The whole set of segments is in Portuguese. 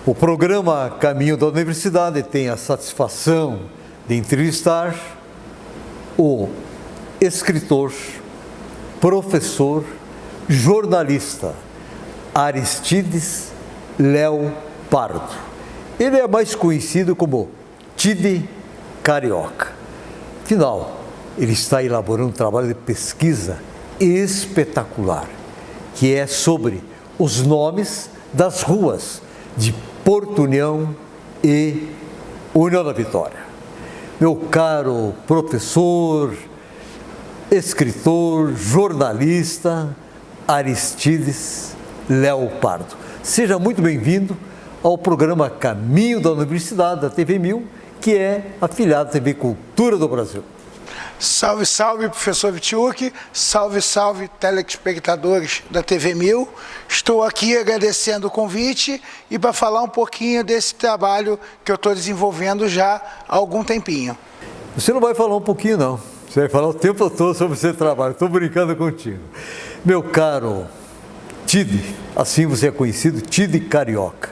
O programa Caminho da Universidade tem a satisfação de entrevistar o escritor, professor, jornalista Aristides Léo Pardo. Ele é mais conhecido como Tide Carioca. Afinal, ele está elaborando um trabalho de pesquisa espetacular, que é sobre os nomes das ruas de Porto União e União da Vitória. Meu caro professor, escritor, jornalista Aristides Léo Pardo, seja muito bem-vindo ao programa Caminho da Universidade da TV 1000, que é afiliado da TV Cultura do Brasil. Salve, salve, professor Vitiuk, salve, salve, telespectadores da TV 1000. Estou aqui agradecendo o convite e para falar um pouquinho desse trabalho que eu estou desenvolvendo já há algum tempinho. Você não vai falar um pouquinho, não. Você vai falar o tempo todo sobre o seu trabalho. Estou brincando contigo. Meu caro Tide, assim você é conhecido, Tide Carioca.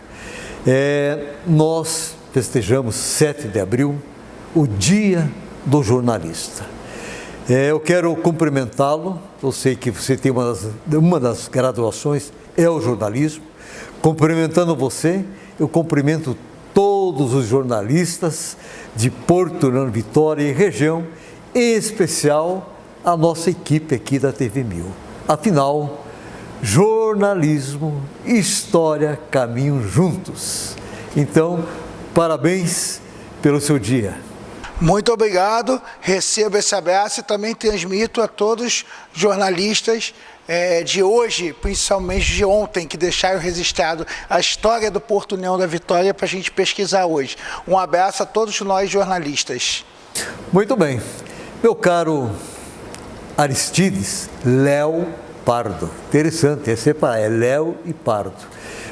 Nós festejamos 7 de abril, o Dia do Jornalista. Eu quero cumprimentá-lo. Eu sei que você tem uma das graduações, é o jornalismo. Cumprimentando você, eu cumprimento todos os jornalistas de Porto União, Vitória e região, em especial a nossa equipe aqui da TV 1000. Afinal, jornalismo e história caminham juntos. Então, parabéns pelo seu dia. Muito obrigado, recebo esse abraço e também transmito a todos os jornalistas de hoje, principalmente de ontem, que deixaram registrado a história do Porto União da Vitória para a gente pesquisar hoje. Um abraço a todos nós jornalistas. Muito bem. Meu caro Aristides Léo Pardo, interessante, é Léo e Pardo,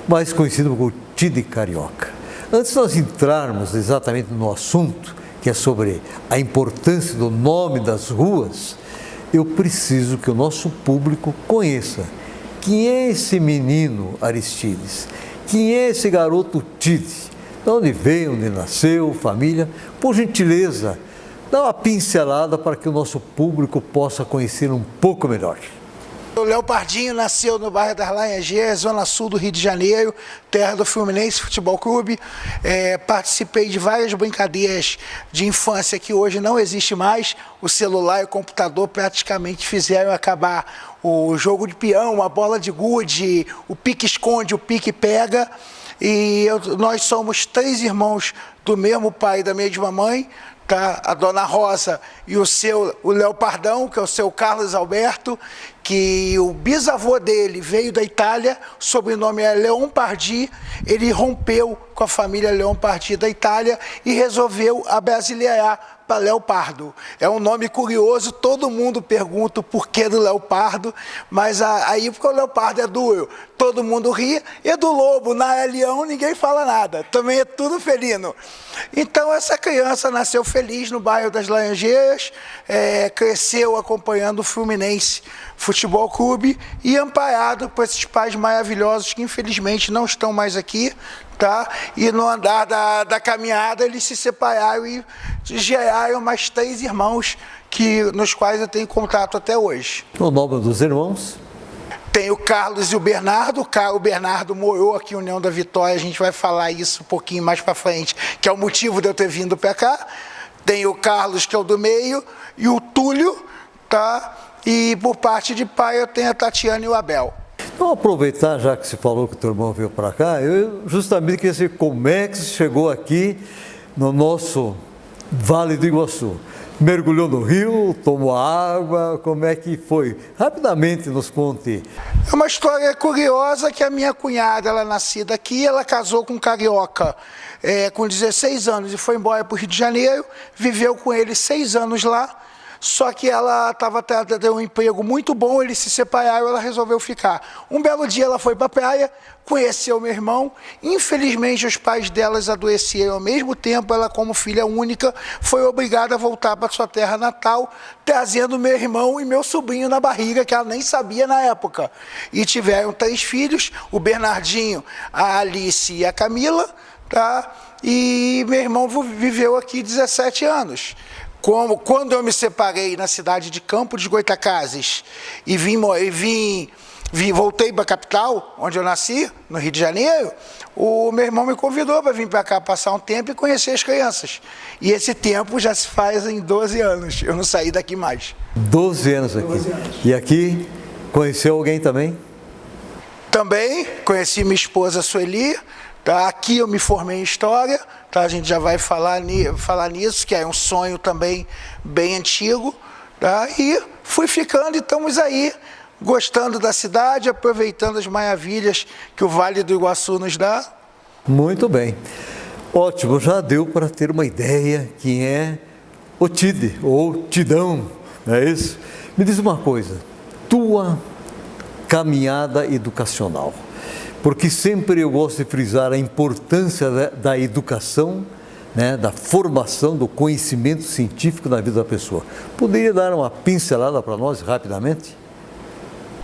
mais conhecido como Tide Carioca. Antes de nós entrarmos exatamente no assunto, que é sobre a importância do nome das ruas, eu preciso que o nosso público conheça quem é esse menino Aristides, quem é esse garoto Tide, de onde veio, onde nasceu, família. Por gentileza, dá uma pincelada para que o nosso público possa conhecer um pouco melhor. O Léo Pardinho nasceu no bairro das Laranjeiras, zona sul do Rio de Janeiro, terra do Fluminense Futebol Clube. Participei de várias brincadeiras de infância que hoje não existe mais. O celular e o computador praticamente fizeram acabar o jogo de peão, a bola de gude, o pique-esconde, o pique-pega. E nós somos 3 irmãos do mesmo pai e da mesma mãe. Tá? A dona Rosa e o Léo Pardão, que é o seu Carlos Alberto, que o bisavô dele veio da Itália, o sobrenome é Leon Pardi. Ele rompeu com a família Leon Pardi da Itália e resolveu abrasileirar para Léo Pardo. É um nome curioso, todo mundo pergunta o porquê do Léo Pardo, mas aí porque o Léo Pardo é duro, todo mundo ri, e do lobo, na leão, ninguém fala nada, também é tudo felino. Então essa criança nasceu feliz no bairro das Laranjeiras, cresceu acompanhando o Fluminense Futebol Clube e amparado por esses pais maravilhosos que infelizmente não estão mais aqui, tá? E no andar da caminhada eles se separaram e geraram mais 3 irmãos nos quais eu tenho contato até hoje. O nome dos irmãos? Tem o Carlos e o Bernardo. O Bernardo morou aqui em União da Vitória, a gente vai falar isso um pouquinho mais para frente, que é o motivo de eu ter vindo para cá. Tem o Carlos, que é o do meio, e o Túlio, tá? E por parte de pai eu tenho a Tatiana e o Abel. Então, aproveitar, já que você falou que o teu irmão veio para cá, eu justamente queria saber como é que você chegou aqui no nosso Vale do Iguaçu. Mergulhou no rio, tomou água, como é que foi? Rapidamente nos conte. É uma história curiosa que a minha cunhada, ela é nascida aqui, ela casou com um carioca com 16 anos e foi embora para o Rio de Janeiro, viveu com ele 6 anos lá. só que ela estava tendo um emprego muito bom, eles se separaram, ela resolveu ficar. Um belo dia ela foi para a praia, conheceu meu irmão, infelizmente os pais delas adoeceram ao mesmo tempo, ela como filha única foi obrigada a voltar para sua terra natal, trazendo meu irmão e meu sobrinho na barriga, que ela nem sabia na época. E tiveram 3 filhos, o Bernardinho, a Alice e a Camila, tá? E meu irmão viveu aqui 17 anos. Quando eu me separei na cidade de Campos de Goytacazes e voltei para a capital, onde eu nasci, no Rio de Janeiro, o meu irmão me convidou para vir para cá passar um tempo e conhecer as crianças. E esse tempo já se faz em 12 anos, eu não saí daqui mais. 12 anos aqui. 12 anos. E aqui, conheceu alguém também? Também conheci minha esposa Sueli, tá? Aqui eu me formei em História, tá? A gente já vai falar nisso, que é um sonho também bem antigo, tá? E fui ficando e estamos aí, gostando da cidade, aproveitando as maravilhas que o Vale do Iguaçu nos dá. Muito bem. Ótimo, já deu para ter uma ideia quem é o Tide, ou Tidão, não é isso? Me diz uma coisa, tua caminhada educacional, porque sempre eu gosto de frisar a importância da educação, né, da formação, do conhecimento científico na vida da pessoa. Poderia dar uma pincelada para nós rapidamente?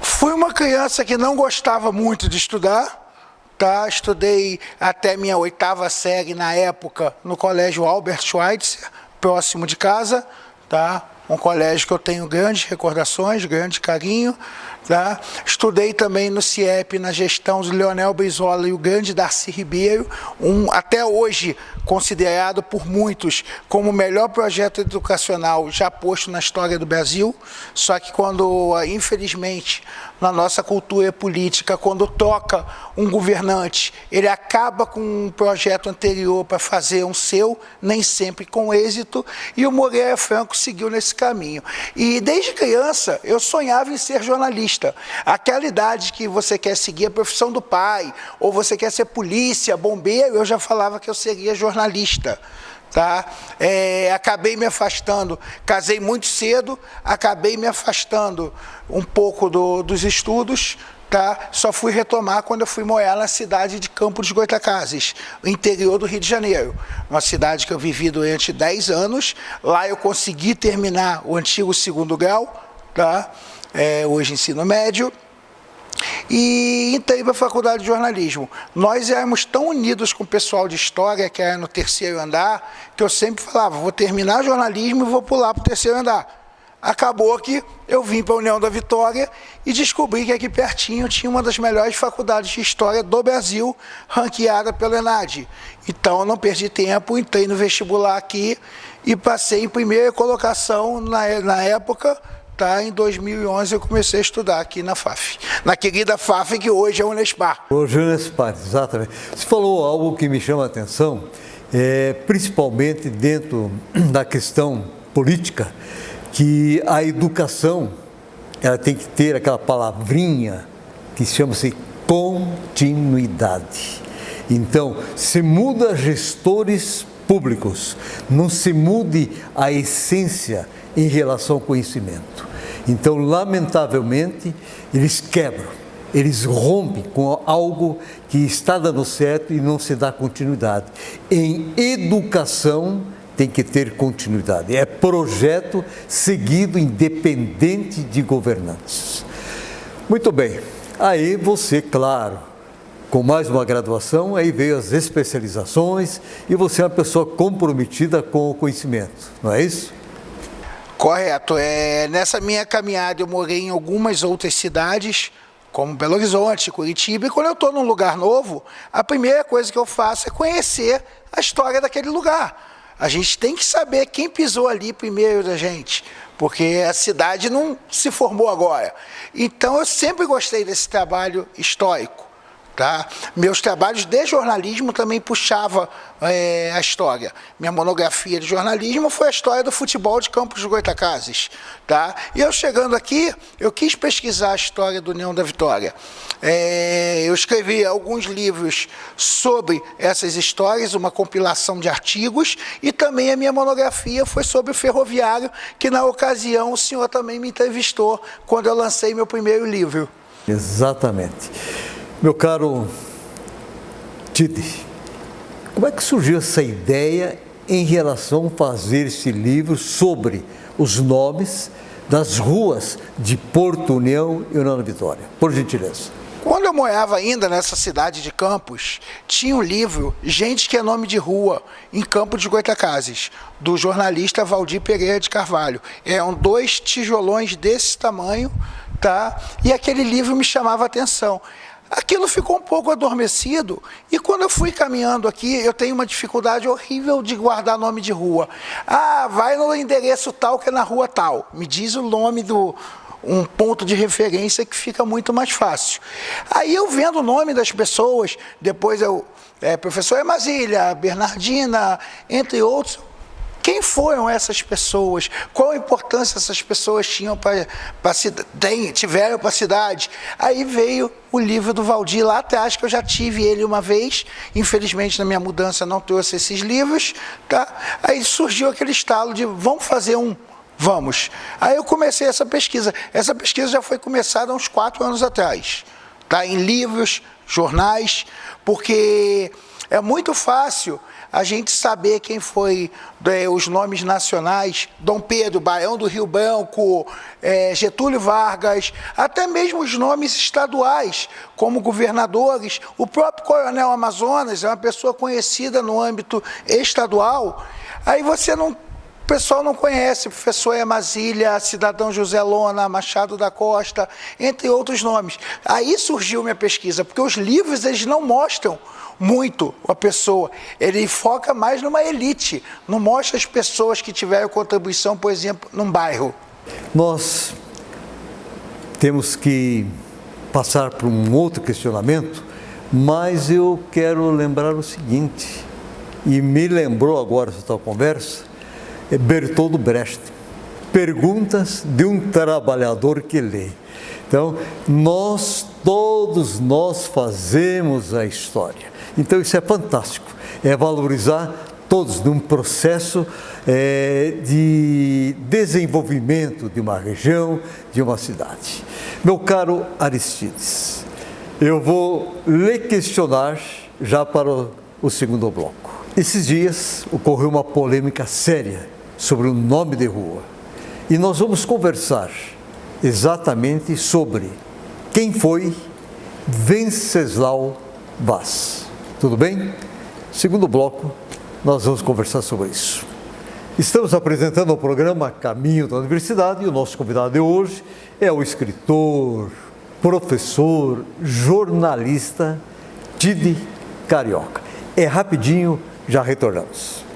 Fui uma criança que não gostava muito de estudar, tá? Estudei até minha 8ª série na época no colégio Albert Schweitzer, próximo de casa, tá? Um colégio que eu tenho grandes recordações, grande carinho, tá? Estudei também no CIEP, na gestão do Leonel Brizola e o grande Darcy Ribeiro, até hoje considerado por muitos como o melhor projeto educacional já posto na história do Brasil, só que quando, infelizmente, na nossa cultura política, quando troca um governante, ele acaba com um projeto anterior para fazer um seu, nem sempre com êxito, e o Moreira Franco seguiu nesse caminho. E desde criança eu sonhava em ser jornalista. Aquela idade que você quer seguir a profissão do pai, ou você quer ser polícia, bombeiro, eu já falava que eu seria jornalista. Tá? Acabei me afastando, casei muito cedo, acabei me afastando um pouco dos estudos, tá? Só fui retomar quando eu fui morar na cidade de Campos de Goytacazes, no interior do Rio de Janeiro, uma cidade que eu vivi durante 10 anos, lá eu consegui terminar o antigo 2º grau, tá? Hoje ensino médio, e entrei para a faculdade de jornalismo. Nós éramos tão unidos com o pessoal de história, que era no 3º andar, que eu sempre falava, vou terminar jornalismo e vou pular para o 3º andar. Acabou que eu vim para a União da Vitória e descobri que aqui pertinho tinha uma das melhores faculdades de história do Brasil, ranqueada pelo ENAD. Então eu não perdi tempo, entrei no vestibular aqui e passei em primeira colocação na época. Tá, em 2011 eu comecei a estudar aqui na FAF, na querida FAF, que hoje é o Unespar. Hoje é o Unespar, exatamente. Você falou algo que me chama a atenção, principalmente dentro da questão política, que a educação ela tem que ter aquela palavrinha que chama-se continuidade. Então, se muda gestores públicos, não se mude a essência em relação ao conhecimento. Então, lamentavelmente, eles quebram, eles rompem com algo que está dando certo e não se dá continuidade. Em educação tem que ter continuidade, é projeto seguido independente de governantes. Muito bem, aí você, claro, com mais uma graduação, aí veio as especializações e você é uma pessoa comprometida com o conhecimento, não é isso? Correto. Nessa minha caminhada eu morei em algumas outras cidades, como Belo Horizonte, Curitiba, e quando eu estou num lugar novo, a primeira coisa que eu faço é conhecer a história daquele lugar. A gente tem que saber quem pisou ali primeiro da gente, porque a cidade não se formou agora. Então eu sempre gostei desse trabalho histórico. Tá? Meus trabalhos de jornalismo também puxavam a história. Minha monografia de jornalismo foi a história do futebol de Campos dos Goytacazes. Tá? E eu chegando aqui, eu quis pesquisar a história do União da Vitória. Eu escrevi alguns livros sobre essas histórias, uma compilação de artigos, e também a minha monografia foi sobre o ferroviário, que na ocasião o senhor também me entrevistou quando eu lancei meu primeiro livro. Exatamente. Meu caro Tide, como é que surgiu essa ideia em relação a fazer esse livro sobre os nomes das ruas de Porto União e União da Vitória? Por gentileza. Quando eu morava ainda nessa cidade de Campos, tinha um livro, Gente que é Nome de Rua, em Campos dos Goytacazes, do jornalista Valdir Pereira de Carvalho. Eram 2 tijolões desse tamanho, tá? E aquele livro me chamava a atenção. Aquilo ficou um pouco adormecido, e quando eu fui caminhando aqui, eu tenho uma dificuldade horrível de guardar nome de rua. Ah, vai no endereço tal que é na rua tal. Me diz o nome um ponto de referência que fica muito mais fácil. Aí eu vendo o nome das pessoas, depois professor Emazília, Bernardina, entre outros. Quem foram essas pessoas? Qual a importância essas pessoas tiveram para a cidade? Aí veio o livro do Valdir lá atrás, que eu já tive ele uma vez. Infelizmente, na minha mudança, não trouxe esses livros. Tá? Aí surgiu aquele estalo de, vamos fazer um... Vamos. Aí eu comecei essa pesquisa. Essa pesquisa já foi começada há uns 4 anos atrás. Tá? Em livros, jornais, porque é muito fácil a gente saber quem foi os nomes nacionais, Dom Pedro, Barão do Rio Branco, Getúlio Vargas, até mesmo os nomes estaduais, como governadores. O próprio Coronel Amazonas é uma pessoa conhecida no âmbito estadual. Aí o pessoal não conhece, professor Emazília, cidadão José Lona, Machado da Costa, entre outros nomes. Aí surgiu minha pesquisa, porque os livros eles não mostram muito a pessoa, ele foca mais numa elite, não mostra as pessoas que tiveram contribuição, por exemplo, num bairro. Nós temos que passar por um outro questionamento, mas eu quero lembrar o seguinte, e me lembrou agora essa tua conversa, é Bertolt Brecht, Perguntas de um Trabalhador que Lê. Então, todos nós fazemos a história. Então, isso é fantástico, é valorizar todos num processo de desenvolvimento de uma região, de uma cidade. Meu caro Aristides, eu vou lhe questionar já para o segundo bloco. Esses dias ocorreu uma polêmica séria sobre o nome de rua. E nós vamos conversar exatamente sobre quem foi Venceslau Vaz. Tudo bem? Segundo bloco, nós vamos conversar sobre isso. Estamos apresentando o programa Caminho da Universidade e o nosso convidado de hoje é o escritor, professor, jornalista Tide Carioca. É rapidinho, já retornamos.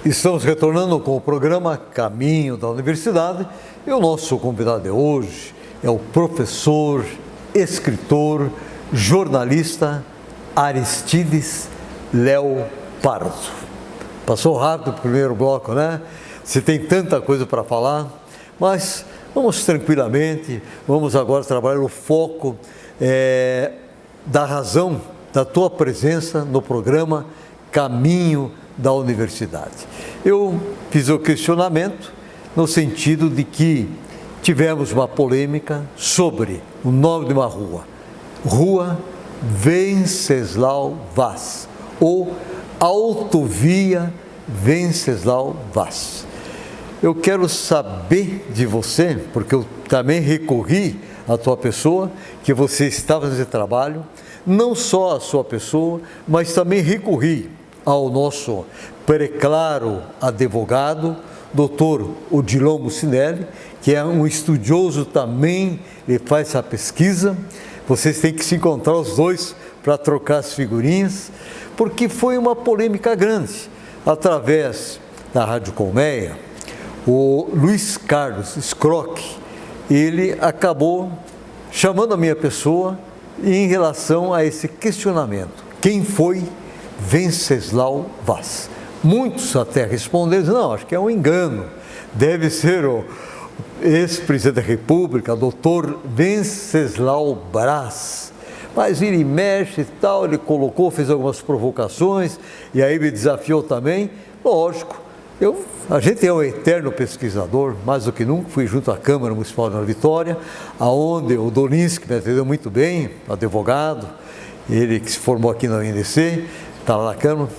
Estamos retornando com o programa Caminho da Universidade e o nosso convidado de hoje é o professor, escritor, jornalista Aristides Léo Pardo. Passou rápido o primeiro bloco, né? Você tem tanta coisa para falar, mas vamos tranquilamente, vamos agora trabalhar o foco da razão da tua presença no programa Caminho da Universidade. Eu fiz o questionamento no sentido de que tivemos uma polêmica sobre o nome de uma rua, Rua Venceslau Vaz, ou Autovia Venceslau Vaz. Eu quero saber de você, porque eu também recorri à tua pessoa, que você estava nesse trabalho, não só a sua pessoa, mas também recorri ao nosso preclaro advogado, doutor Odilon Mucinelli, que é um estudioso também, ele faz essa pesquisa. Vocês têm que se encontrar os dois para trocar as figurinhas, porque foi uma polêmica grande, através na Rádio Colmeia, o Luiz Carlos Scrock, ele acabou chamando a minha pessoa em relação a esse questionamento. Quem foi Venceslau Vaz? Muitos até responderam, não, acho que é um engano, deve ser o ex-presidente da República, doutor Venceslau Braz. Mas ele mexe e tal, ele colocou, fez algumas provocações, e aí me desafiou também. Lógico, a gente é um eterno pesquisador, mais do que nunca, fui junto à Câmara Municipal de Nova Vitória, aonde o Dolinski me atendeu muito bem, advogado, ele que se formou aqui na UNDC, está lá na Câmara,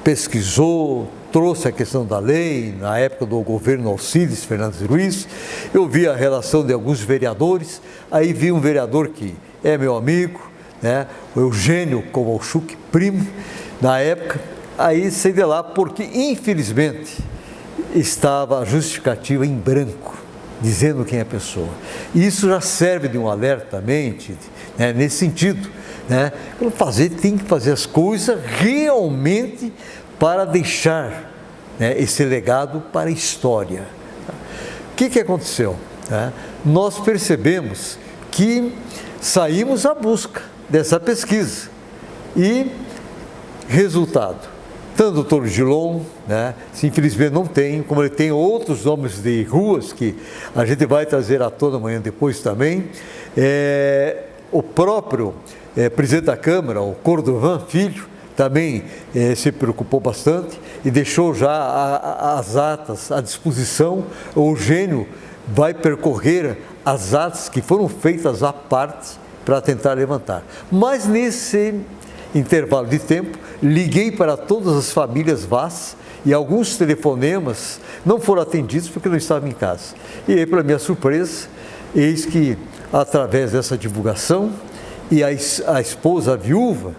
pesquisou, trouxe a questão da lei, na época do governo Alcides Fernandes Ruiz. Eu vi a relação de alguns vereadores, aí vi um vereador que é meu amigo, né, o Eugênio Kowalczuk, primo, na época, aí saí de lá porque, infelizmente, estava a justificativa em branco, dizendo quem é a pessoa. E isso já serve de um alerta também, né, nesse sentido, né, tem que fazer as coisas realmente para deixar, né, esse legado para a história. O que aconteceu? Nós percebemos que saímos à busca dessa pesquisa e, resultado, tanto o doutor Gilon, né, infelizmente não tem, como ele tem outros nomes de ruas que a gente vai trazer à tona amanhã depois também, o próprio presidente da Câmara, o Cordovan Filho, também se preocupou bastante e deixou já as atas à disposição. O Eugênio vai percorrer as atas que foram feitas à parte para tentar levantar. Mas nesse intervalo de tempo, liguei para todas as famílias Vaz e alguns telefonemas não foram atendidos porque não estavam em casa. E aí, para minha surpresa, eis que, através dessa divulgação, e a esposa, a viúva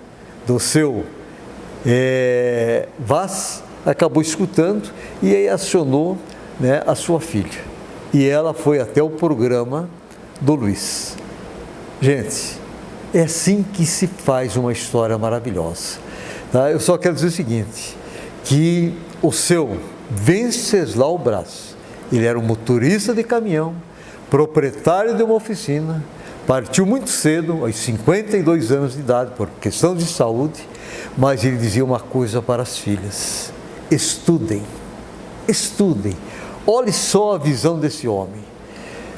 do seu Vaz, acabou escutando e aí acionou, né, a sua filha. E ela foi até o programa do Luiz. Gente, é assim que se faz uma história maravilhosa. Tá? Eu só quero dizer o seguinte, que o seu Venceslau Braz, ele era um motorista de caminhão, proprietário de uma oficina, partiu muito cedo, aos 52 anos de idade, por questão de saúde, mas ele dizia uma coisa para as filhas: estudem, estudem, olhe só a visão desse homem.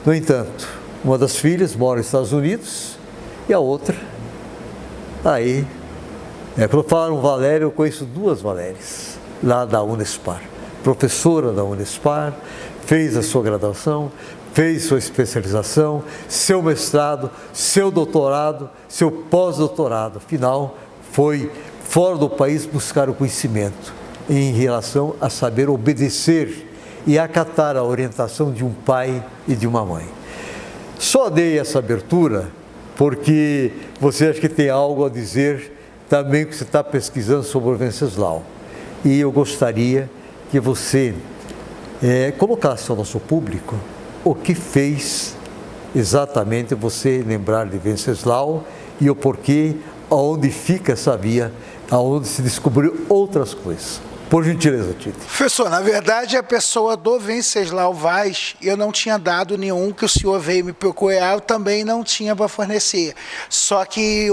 No entanto, uma das filhas mora nos Estados Unidos e a outra, aí, quando falaram Valéria, eu conheço duas Valérias, lá da Unespar, professora da Unespar, fez a sua graduação, fez sua especialização, seu mestrado, seu doutorado, seu pós-doutorado. Afinal, foi fora do país buscar o conhecimento em relação a saber obedecer e acatar a orientação de um pai e de uma mãe. Só dei essa abertura porque você acha que tem algo a dizer também que você está pesquisando sobre o Venceslau. E eu gostaria que você colocasse ao nosso público o que fez exatamente você lembrar de Venceslau e o porquê, aonde fica essa via, aonde se descobriu outras coisas. Por gentileza, Tite. Professor, na verdade, a pessoa do Venceslau Vaz, eu não tinha dado nenhum que o senhor veio me procurar, eu também não tinha para fornecer. Só que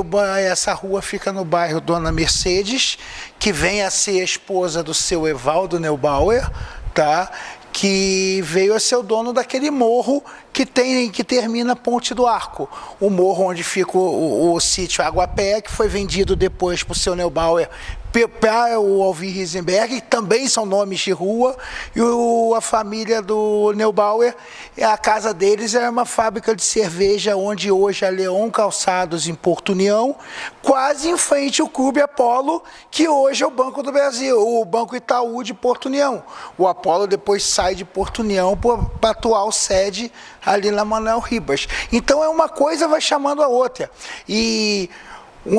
essa rua fica no bairro Dona Mercedes, que vem a ser a esposa do seu Evaldo Neubauer, tá? Que veio a ser o dono daquele morro que termina Ponte do Arco, o morro onde fica o sítio Aguapé, que foi vendido depois para o seu Neubauer, para o Alvir Risenberg, que também são nomes de rua, e a família do Neubauer, a casa deles era uma fábrica de cerveja, onde hoje é Leon Calçados, em Porto União, quase em frente ao Clube Apolo, que hoje é o Banco do Brasil, o Banco Itaú de Porto União. O Apolo depois sai de Porto União para a atual sede ali na Manuel Ribas. Então, uma coisa vai chamando a outra. E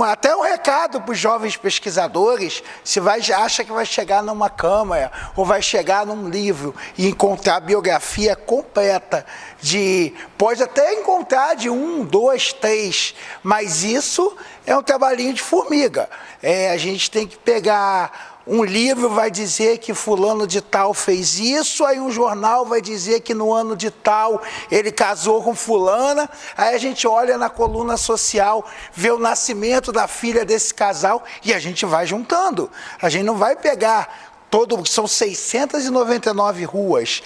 até um recado para os jovens pesquisadores: se acha que vai chegar numa câmara ou vai chegar num livro e encontrar a biografia completa pode até encontrar de 1, 2, 3, mas isso é um trabalhinho de formiga. A gente tem que pegar um livro vai dizer que fulano de tal fez isso, aí um jornal vai dizer que no ano de tal ele casou com fulana, aí a gente olha na coluna social, vê o nascimento da filha desse casal e a gente vai juntando. A gente não vai pegar são 699 ruas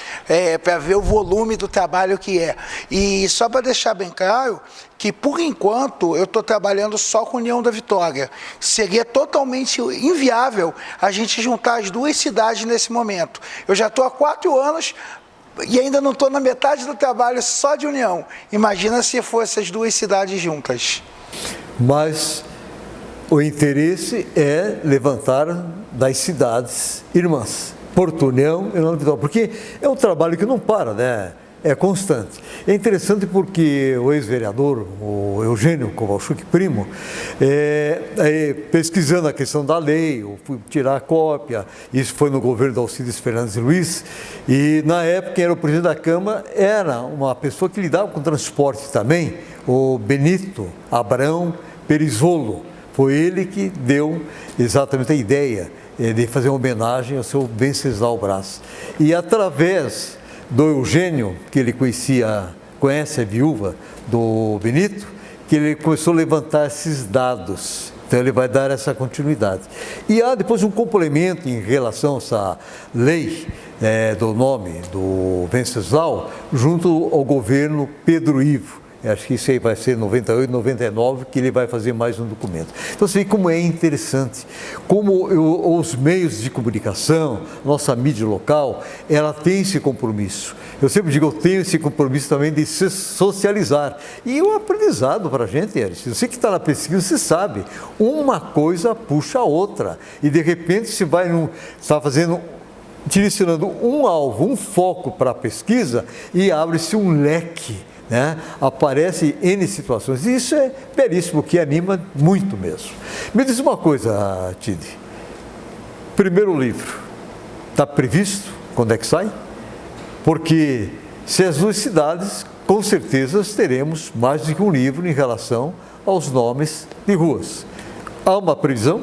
para ver o volume do trabalho que é. E só para deixar bem claro que, por enquanto, eu estou trabalhando só com União da Vitória. Seria totalmente inviável a gente juntar as duas cidades nesse momento. Eu já estou há 4 anos e ainda não estou na metade do trabalho só de União. Imagina se fossem as duas cidades juntas. Mas o interesse é levantar das cidades irmãs, Porto União e Nova Vitória, porque é um trabalho que não para, né? É constante. É interessante porque o ex-vereador, o Eugênio Kowalczuk Primo, pesquisando a questão da lei, eu fui tirar a cópia, isso foi no governo do Alcides Fernandes Luiz, e na época quem era o presidente da Câmara era uma pessoa que lidava com transporte também, o Benito Abrão Perizolo. Foi ele que deu exatamente a ideia de fazer uma homenagem ao seu Venceslau Braz. E através do Eugênio, que ele conhece a viúva do Benito, que ele começou a levantar esses dados. Então ele vai dar essa continuidade. E há depois um complemento em relação a essa lei do nome do Venceslau, junto ao governo Pedro Ivo. Acho que isso aí vai ser 98, 99, que ele vai fazer mais um documento. Então, você vê como é interessante, como os meios de comunicação, nossa mídia local, ela tem esse compromisso. Eu sempre digo, eu tenho esse compromisso também de se socializar. E o aprendizado para a gente, Eric, você que está na pesquisa, você sabe, uma coisa puxa a outra. E, de repente, você vai está fazendo direcionando um alvo, um foco para a pesquisa e abre-se um leque. Né? Aparece N situações, e isso é belíssimo, que anima muito mesmo. Me diz uma coisa, Tide, primeiro livro, está previsto quando é que sai? Porque se as duas cidades, com certeza teremos mais do que um livro em relação aos nomes de ruas. Há uma previsão?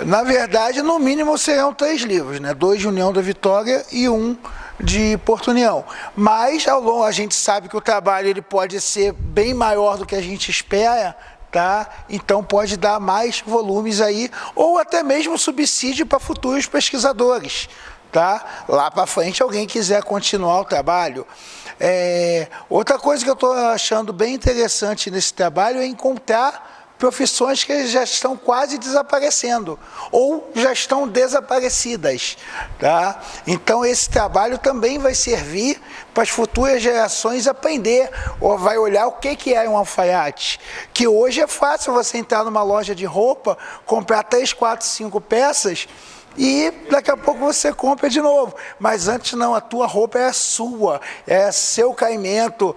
Na verdade, no mínimo serão 3 livros, né? 2 de União da Vitória e 1 de Porto União, mas ao longo a gente sabe que o trabalho ele pode ser bem maior do que a gente espera, tá? Então pode dar mais volumes aí, ou até mesmo subsídio para futuros pesquisadores, tá? Lá para frente alguém quiser continuar o trabalho. Outra coisa que eu estou achando bem interessante nesse trabalho é encontrar profissões que já estão quase desaparecendo ou já estão desaparecidas, tá? Então esse trabalho também vai servir para as futuras gerações aprender, ou vai olhar o que é um alfaiate, que hoje é fácil você entrar numa loja de roupa, comprar 3, 4, 5 peças e daqui a pouco você compra de novo. Mas antes não, a tua roupa é sua, é seu caimento,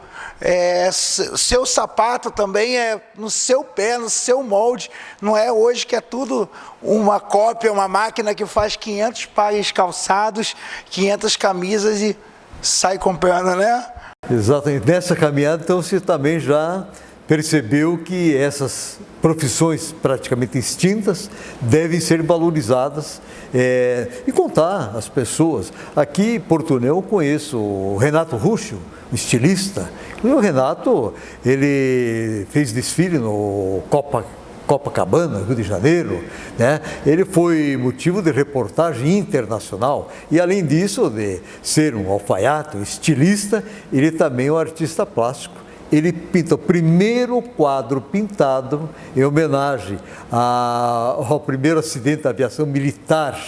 seu sapato também é no seu pé, no seu molde. Não é hoje que é tudo uma cópia, uma máquina que faz 500 pares calçados, 500 camisas e sai comprando, né? Exatamente. Nessa caminhada, então, você também já percebeu que essas profissões praticamente extintas devem ser valorizadas e contar às pessoas. Aqui em Porto União eu conheço o Renato Ruschel, estilista. E o Renato, ele fez desfile no Copacabana, Rio de Janeiro, né? Ele foi motivo de reportagem internacional e, além disso, de ser um alfaiate, um estilista, ele também é um artista plástico. Ele pinta o primeiro quadro pintado em homenagem ao primeiro acidente da aviação militar,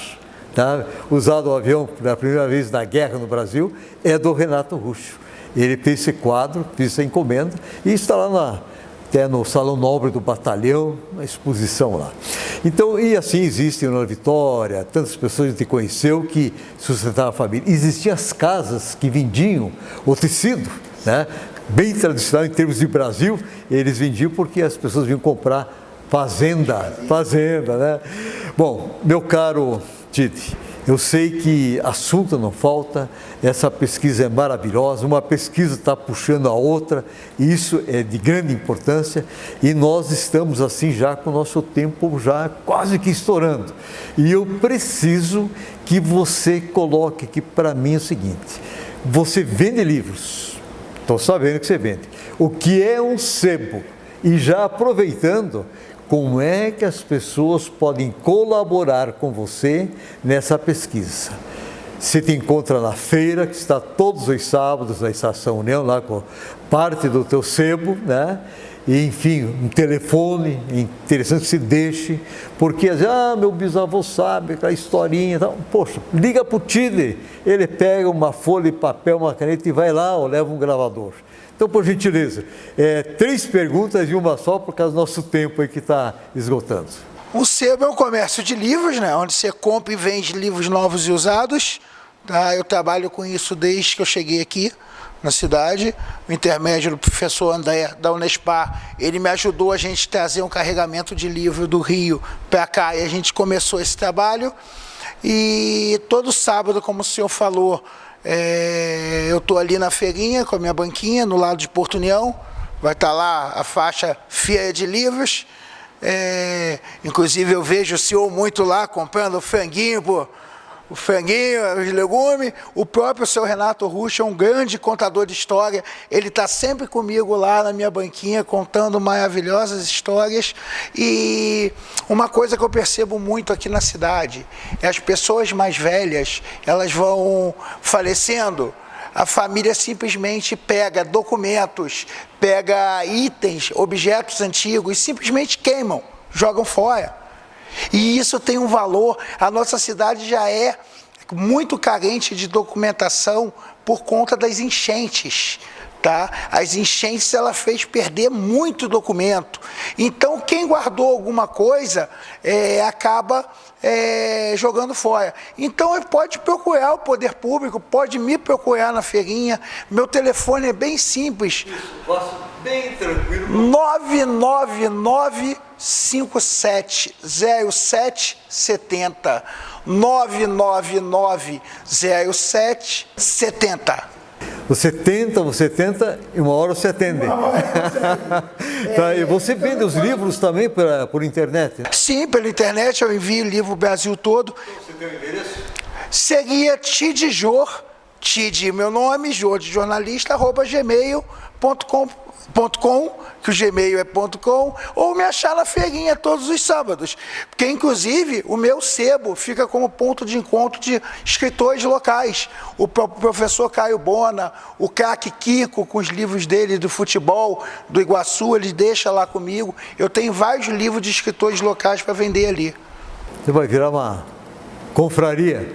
tá? Usado o avião pela primeira vez na guerra no Brasil, é do Renato Ruschel. Ele fez esse quadro, fez essa encomenda e está lá até no Salão Nobre do Batalhão, na exposição lá. Então, e assim existe na Vitória, tantas pessoas que a gente conheceu que sustentavam a família. Existiam as casas que vendiam o tecido, né? Bem tradicional em termos de Brasil, eles vendiam porque as pessoas vinham comprar fazenda, né? Bom, meu caro Tite, Eu sei que assunto não falta, essa pesquisa é maravilhosa, uma pesquisa está puxando a outra, e isso é de grande importância, e nós estamos assim já com o nosso tempo já quase que estourando. E eu preciso que você coloque aqui para mim o seguinte: você vende livros, estou sabendo que você vende. O que é um sebo? E já aproveitando, como é que as pessoas podem colaborar com você nessa pesquisa? Você te encontra na feira, que está todos os sábados na Estação União, lá com parte do teu sebo, né? E, enfim, um telefone, interessante que se deixe, porque, meu bisavô sabe aquela historinha, então, poxa, liga para o Tide, ele pega uma folha de papel, uma caneta e vai lá, ou leva um gravador. Então, por gentileza, 3 perguntas e uma só, por causa do nosso tempo aí que está esgotando. O sebo é um comércio de livros, né? Onde você compra e vende livros novos e usados. Tá? Eu trabalho com isso desde que eu cheguei aqui na cidade. O intermédio do professor André, da Unespar, ele me ajudou a gente trazer um carregamento de livro do Rio para cá, e a gente começou esse trabalho. E todo sábado, como o senhor falou, eu estou ali na feirinha com a minha banquinha, no lado de Porto União. Vai estar lá a faixa Feira de Livros. Inclusive eu vejo o senhor muito lá comprando franguinho, os legumes. O próprio seu Renato Russo é um grande contador de história. Ele está sempre comigo lá na minha banquinha, contando maravilhosas histórias. E uma coisa que eu percebo muito aqui na cidade é as pessoas mais velhas, elas vão falecendo. A família simplesmente pega documentos, pega itens, objetos antigos e simplesmente queimam, jogam fora. E isso tem um valor. A nossa cidade já é muito carente de documentação por conta das enchentes. Tá? As enchentes, ela fez perder muito documento. Então, quem guardou alguma coisa acaba jogando fora. Então, pode procurar o poder público, pode me procurar na feirinha. Meu telefone é bem simples. Isso, posso bem tranquilo. 999-570770. 999-0770. Você tenta e uma hora você atende. Tá, e você vende os livros também por internet? Sim, pela internet eu envio livro o Brasil todo. Você tem o endereço? Seria Tidjor, Tid, meu nome, Jor de jornalista, @gmail.com, que o Gmail é .com, ou me achar na feirinha todos os sábados, porque inclusive o meu sebo fica como ponto de encontro de escritores locais. O professor Caio Bona, o craque Kiko, com os livros dele do futebol, do Iguaçu, ele deixa lá comigo. Eu tenho vários livros de escritores locais para vender ali. Você vai virar uma confraria.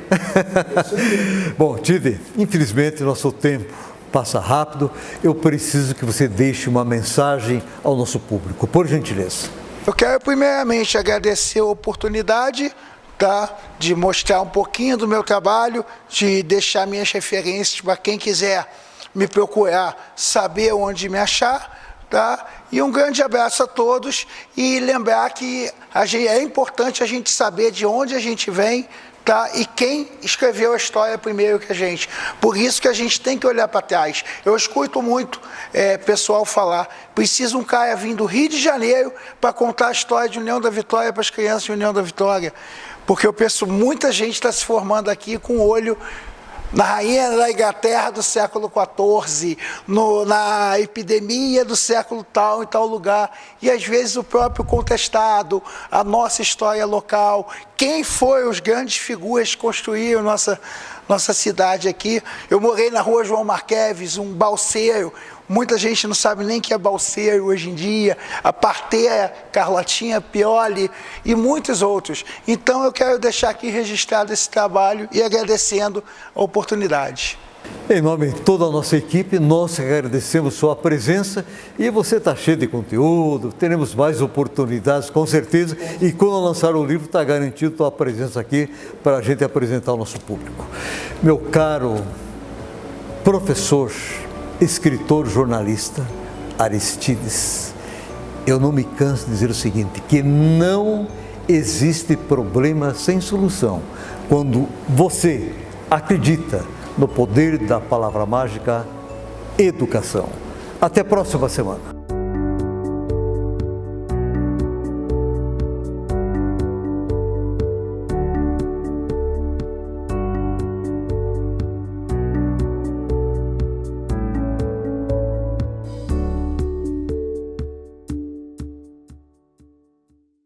Bom, Tide, infelizmente nosso tempo passa rápido. Eu preciso que você deixe uma mensagem ao nosso público, por gentileza. Eu quero primeiramente agradecer a oportunidade, tá, de mostrar um pouquinho do meu trabalho, de deixar minhas referências para quem quiser me procurar, saber onde me achar, tá? E um grande abraço a todos, e lembrar que é importante a gente saber de onde a gente vem, tá? E quem escreveu a história primeiro que a gente. Por isso que a gente tem que olhar para trás. Eu escuto muito pessoal falar, precisa um cara vir do Rio de Janeiro para contar a história de União da Vitória para as crianças de União da Vitória. Porque eu penso, muita gente está se formando aqui com o olho na rainha da Inglaterra do século XIV, na epidemia do século tal em tal lugar, e às vezes o próprio contestado, a nossa história local, quem foram os grandes figuras que construíram nossa cidade aqui. Eu morei na rua João Marqueves, um balseiro. Muita gente não sabe nem que é balseiro hoje em dia, a parteira Carlotinha Pioli e muitos outros. Então eu quero deixar aqui registrado esse trabalho e agradecendo a oportunidade. Em nome de toda a nossa equipe, nós agradecemos sua presença, e você está cheio de conteúdo, teremos mais oportunidades com certeza, e quando lançar o livro está garantido a tua presença aqui para a gente apresentar ao nosso público. Meu caro professor, escritor, jornalista Aristides, eu não me canso de dizer o seguinte, que não existe problema sem solução quando você acredita no poder da palavra mágica educação. Até a próxima semana.